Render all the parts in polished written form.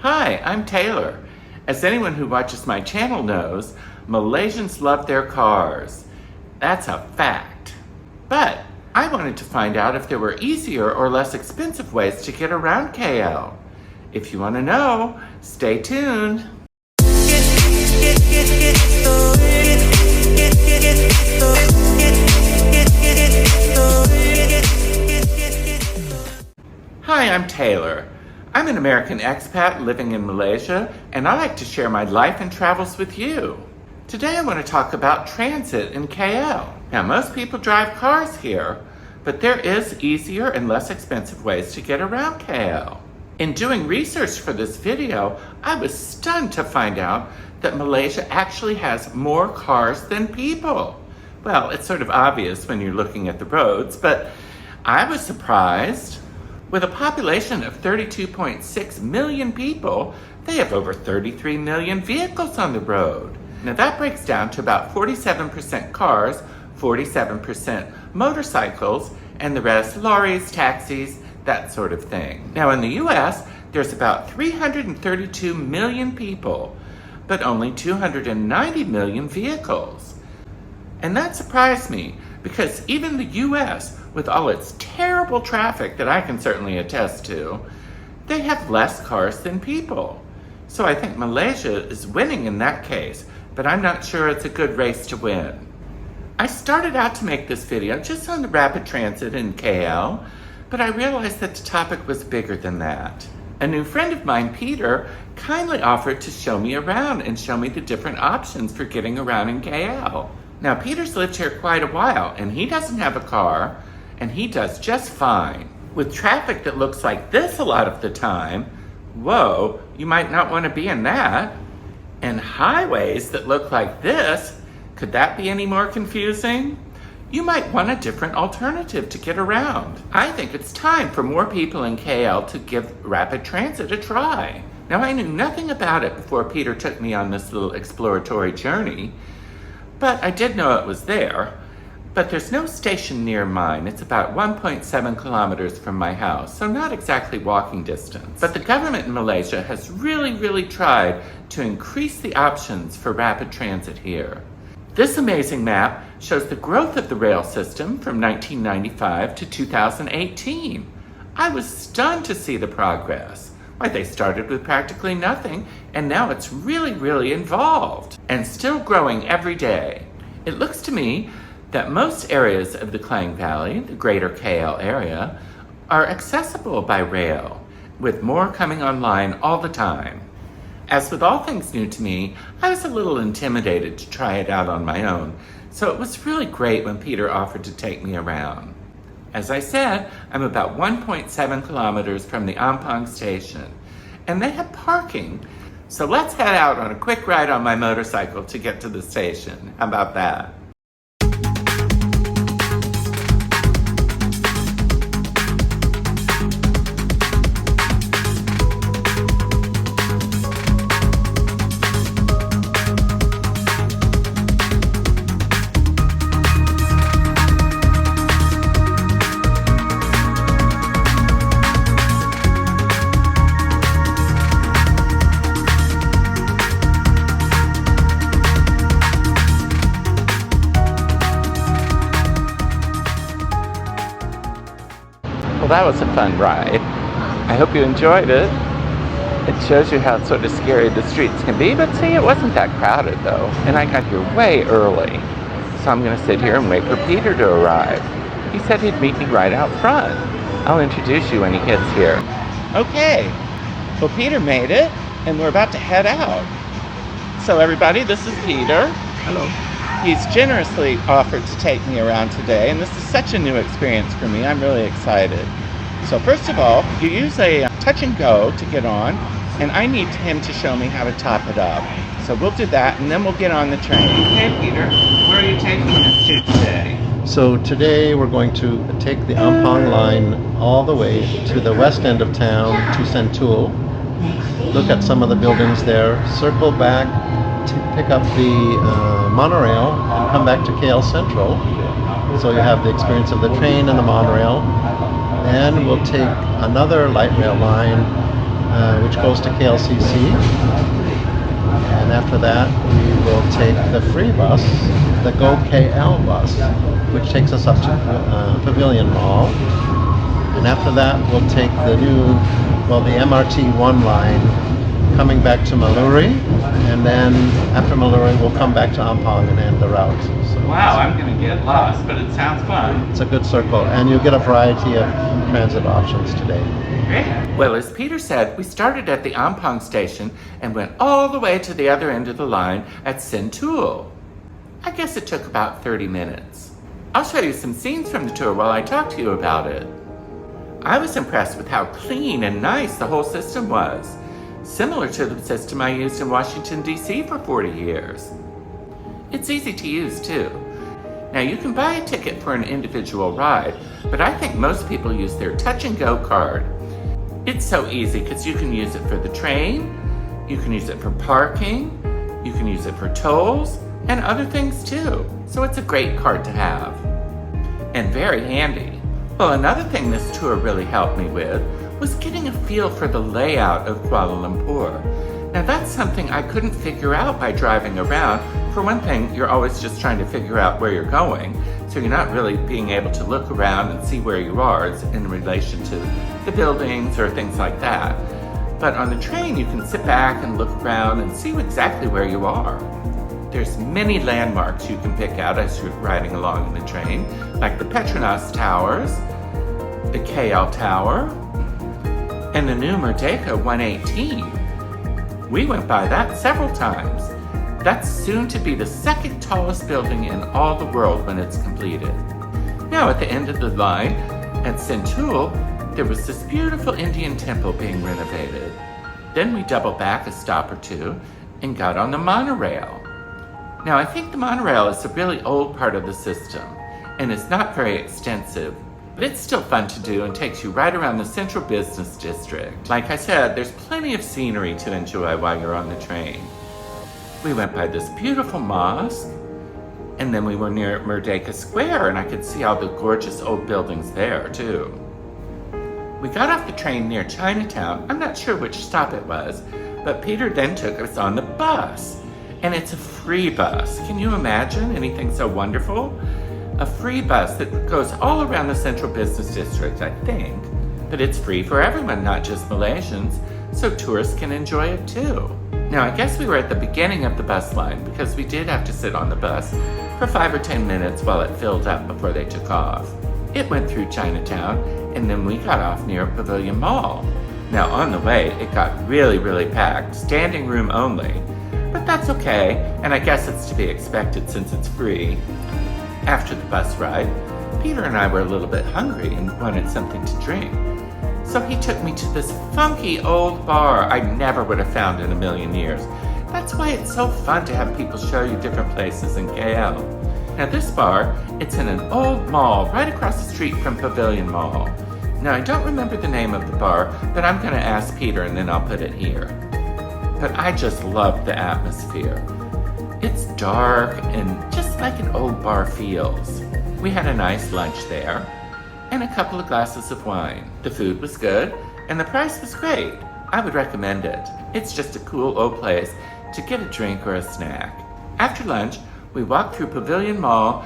Hi, I'm Taylor. As anyone who watches my channel knows, Malaysians love their cars. That's a fact. But I wanted to find out if there were easier or less expensive ways to get around KL. If you want to know, stay tuned. Hi, I'm Taylor. I'm an American expat living in Malaysia, and I like to share my life and travels with you. Today I want to talk about transit in KL. Now, most people drive cars here, but there is easier and less expensive ways to get around KL. In doing research for this video, I was stunned to find out that Malaysia actually has more cars than people. Well, it's sort of obvious when you're looking at the roads, but I was surprised. With a population of 32.6 million people, they have over 33 million vehicles on the road. Now that breaks down to about 47% cars, 47% motorcycles, and the rest lorries, taxis, that sort of thing. Now in the US, there's about 332 million people, but only 290 million vehicles. And that surprised me, because even the US, with all its terrible traffic that I can certainly attest to, they have less cars than people. So I think Malaysia is winning in that case, but I'm not sure it's a good race to win. I started out to make this video just on the rapid transit in KL, but I realized that the topic was bigger than that. A new friend of mine, Peter, kindly offered to show me around and show me the different options for getting around in KL. Now, Peter's lived here quite a while, and he doesn't have a car, and he does just fine. With traffic that looks like this a lot of the time, whoa, you might not want to be in that. And highways that look like this, could that be any more confusing? You might want a different alternative to get around. I think it's time for more people in KL to give rapid transit a try. Now, I knew nothing about it before Peter took me on this little exploratory journey, but I did know it was there. But there's no station near mine. It's about 1.7 kilometers from my house, so not exactly walking distance. But the government in Malaysia has really tried to increase the options for rapid transit here. This amazing map shows the growth of the rail system from 1995 to 2018. I was stunned to see the progress. Why, they started with practically nothing, and now it's really involved, and still growing every day. It looks to me that most areas of the Klang Valley, the greater KL area, are accessible by rail, with more coming online all the time. As with all things new to me, I was a little intimidated to try it out on my own, so it was really great when Peter offered to take me around. As I said, I'm about 1.7 kilometers from the Ampang station, and they have parking, so let's head out on a quick ride on my motorcycle to get to the station. How about that? Well, that was a fun ride. I hope you enjoyed it. It shows you how sort of scary the streets can be, but see, it wasn't that crowded though. And I got here way early. So I'm gonna sit here and wait for Peter to arrive. He said he'd meet me right out front. I'll introduce you when he gets here. Okay, well, Peter made it, and we're about to head out. So everybody, this is Peter. Hello. He's generously offered to take me around today, and this is such a new experience for me. I'm really excited. So first of all, you use a touch and go to get on, and I need him to show me how to top it up. So we'll do that, and then we'll get on the train. Okay, Peter, where are you taking us to today? So today we're going to take the Ampang line all the way to the west end of town to Sentul. Look at some of the buildings there, circle back, pick up the monorail, and come back to KL Central. So you have the experience of the train and the monorail. And we'll take another light rail line which goes to KLCC. And after that, we will take the free bus, the Go KL bus, which takes us up to Pavilion Mall. And after that, we'll take the the MRT 1 line coming back to Maluri. And then after Maluri, we'll come back to Ampang and end the route. So Wow, I'm going to get lost, but it sounds fun. it's a good circle, and you'll get a variety of transit options today. Great. Well, as Peter said, we started at the Ampang station and went all the way to the other end of the line at Sentul. I guess it took about 30 minutes. I'll show you some scenes from the tour while I talk to you about it. I was impressed with how clean and nice the whole system was, similar to the system I used in Washington, D.C. for 40 years. It's easy to use, too. Now, you can buy a ticket for an individual ride, but I think most people use their Touch and Go card. It's so easy because you can use it for the train, you can use it for parking, you can use it for tolls, and other things too. So it's a great card to have. And very handy. Well, another thing this tour really helped me with was getting a feel for the layout of Kuala Lumpur. Now that's something I couldn't figure out by driving around. For one thing, you're always just trying to figure out where you're going, so you're not really being able to look around and see where you are in relation to the buildings or things like that. But on the train, you can sit back and look around and see exactly where you are. There's many landmarks you can pick out as you're riding along in the train, like the Petronas Towers, the KL Tower, and the new Merdeka 118. We went by that several times. That's soon to be the second tallest building in all the world when it's completed. Now at the end of the line, at Sentul, there was this beautiful Indian temple being renovated. Then we doubled back a stop or two and got on the monorail. Now I think the monorail is a really old part of the system and it's not very extensive, but it's still fun to do and takes you right around the central business district. Like I said, there's plenty of scenery to enjoy while you're on the train. We went by this beautiful mosque, and then we were near Merdeka Square, and I could see all the gorgeous old buildings there, too. We got off the train near Chinatown. I'm not sure which stop it was, but Peter then took us on the bus. And it's a free bus. Can you imagine anything so wonderful? A free bus that goes all around the central business district, I think. But it's free for everyone, not just Malaysians, so tourists can enjoy it too. Now, I guess we were at the beginning of the bus line because we did have to sit on the bus for 5 or 10 minutes while it filled up before they took off. It went through Chinatown, and then we got off near Pavilion Mall. Now, on the way, it got really, really packed, standing room only. But that's okay, and I guess it's to be expected since it's free. After the bus ride, Peter and I were a little bit hungry and wanted something to drink. So he took me to this funky old bar I never would have found in a million years. That's why it's so fun to have people show you different places in KL. Now this bar, it's in an old mall right across the street from Pavilion Mall. Now I don't remember the name of the bar, but I'm going to ask Peter and then I'll put it here. But I just love the atmosphere. It's dark and just like an old bar feels. We had a nice lunch there and a couple of glasses of wine. The food was good and the price was great. I would recommend it. It's just a cool old place to get a drink or a snack. After lunch, we walked through Pavilion Mall,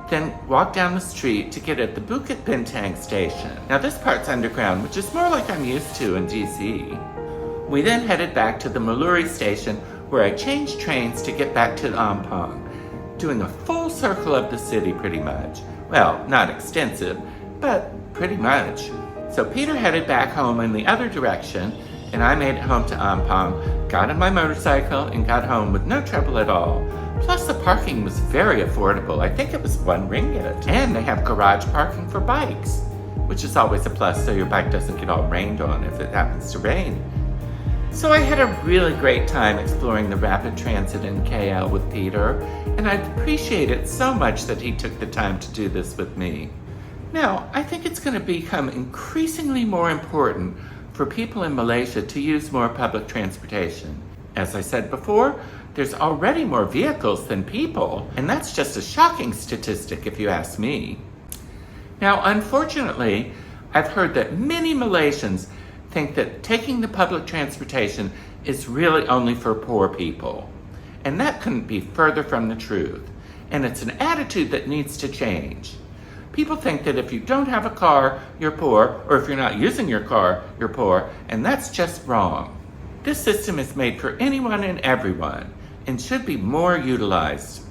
then walked down the street to get at the Bukit Bintang station. Now this part's underground, which is more like I'm used to in DC. We then headed back to the Maluri station where I changed trains to get back to Ampang, doing a full circle of the city pretty much. Well, not extensive, but pretty much. So Peter headed back home in the other direction, and I made it home to Ampang, got on my motorcycle, and got home with no trouble at all. Plus the parking was very affordable. I think it was 1 ringgit. And they have garage parking for bikes, which is always a plus so your bike doesn't get all rained on if it happens to rain. So I had a really great time exploring the rapid transit in KL with Peter, and I appreciate it so much that he took the time to do this with me. Now, I think it's going to become increasingly more important for people in Malaysia to use more public transportation. As I said before, there's already more vehicles than people, and that's just a shocking statistic if you ask me. Now, unfortunately, I've heard that many Malaysians think that taking the public transportation is really only for poor people. And that couldn't be further from the truth. And it's an attitude that needs to change. People think that if you don't have a car, you're poor, or if you're not using your car, you're poor, and that's just wrong. This system is made for anyone and everyone, and should be more utilized.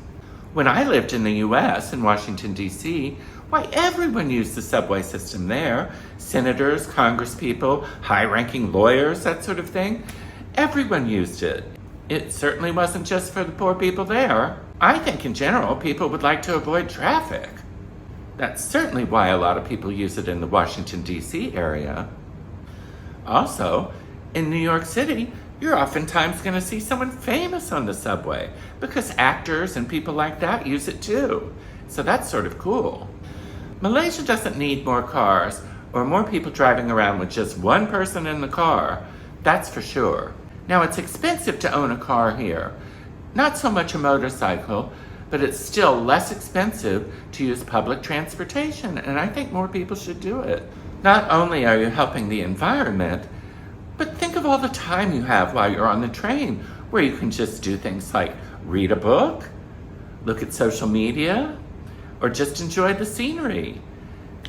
When I lived in the US, in Washington, D.C., why, everyone used the subway system there. Senators, congresspeople, high-ranking lawyers, that sort of thing. Everyone used it. It certainly wasn't just for the poor people there. I think in general, people would like to avoid traffic. That's certainly why a lot of people use it in the Washington, D.C. area. Also, in New York City, you're oftentimes going to see someone famous on the subway because actors and people like that use it too. So that's sort of cool. Malaysia doesn't need more cars or more people driving around with just one person in the car. That's for sure. Now, it's expensive to own a car here. Not so much a motorcycle, but it's still less expensive to use public transportation, and I think more people should do it. Not only are you helping the environment, but think of all the time you have while you're on the train, where you can just do things like read a book, look at social media, or just enjoy the scenery,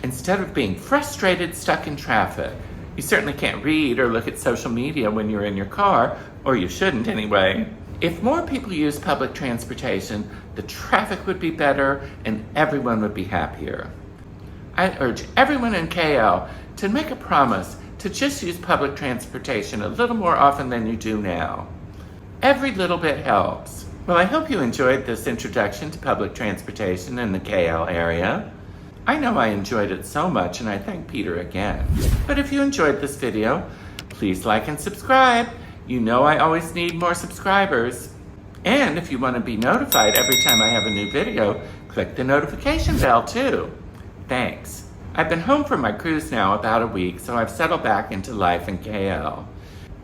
instead of being frustrated, stuck in traffic. You certainly can't read or look at social media when you're in your car, or you shouldn't anyway. If more people use public transportation, the traffic would be better and everyone would be happier. I urge everyone in KL to make a promise to just use public transportation a little more often than you do now. Every little bit helps. Well, I hope you enjoyed this introduction to public transportation in the KL area. I know I enjoyed it so much, and I thank Peter again. But if you enjoyed this video, please like and subscribe. You know I always need more subscribers. And if you want to be notified every time I have a new video, click the notification bell too. Thanks. I've been home from my cruise now about a week, so I've settled back into life in KL.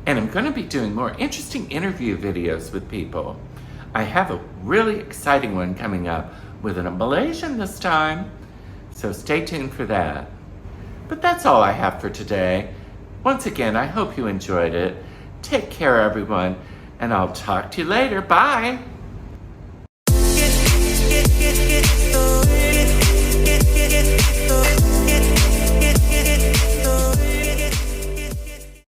And I'm going to be doing more interesting interview videos with people. I have a really exciting one coming up with a Malaysian this time, so stay tuned for that. But that's all I have for today. Once again, I hope you enjoyed it. Take care, everyone, and I'll talk to you later. Bye! Get